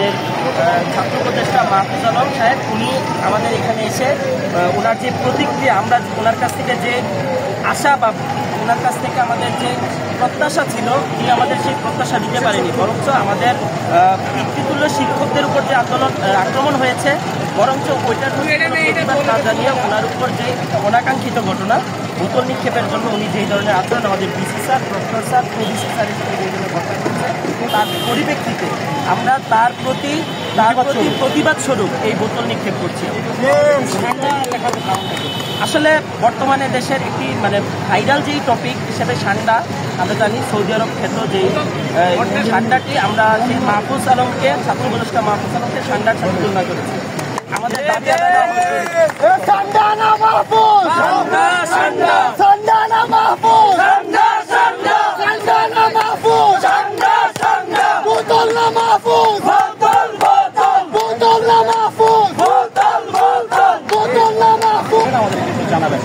আমাদের ছাত্র উপদেষ্টা মাহফুজ আলম সাহেব উনি আমাদের এখানে এসে ওনার যে প্রতিক্রিয়া, আমরা ওনার কাছ থেকে যে আশা বা ওনার কাছ থেকে আমাদের যে প্রত্যাশা ছিল, উনি আমাদের সেই প্রত্যাশা দিতে পারেনি, বরঞ্চ আমাদের পিতৃতুল্য শিক্ষকদের উপর যে আক্রমণ হয়েছে, বরঞ্চ ওইটার প্রতিবাদ না জানিয়ে ওনার উপর যে অনাকাঙ্ক্ষিত ঘটনা বোতল নিক্ষেপের জন্য উনি যেই ধরনের আচরণ আমাদের DC sir, professor sir, OBC স্যারের সাথে যেই ধরনের ঘটনা করছে, তার পরিপ্রেক্ষিতে আমরা তার প্রতি প্রতিবাদ স্বরূপ এই বোতল নিক্ষেপ করছি। আসলে বর্তমানে দেশের একটি ভাইরাল যেই টপিক হিসেবে সান্ডা, আমরা জানি সৌদি আরব খ্যাত যেই সান্ডাটি, আমরা সেই মাহফুজ আলমকে, ছাত্র উপদেষ্টা মাহফুজ আলমকে সান্ডার সাথে তুলনা করেছি। আমাদের দাবি আমাদের জানাবেন।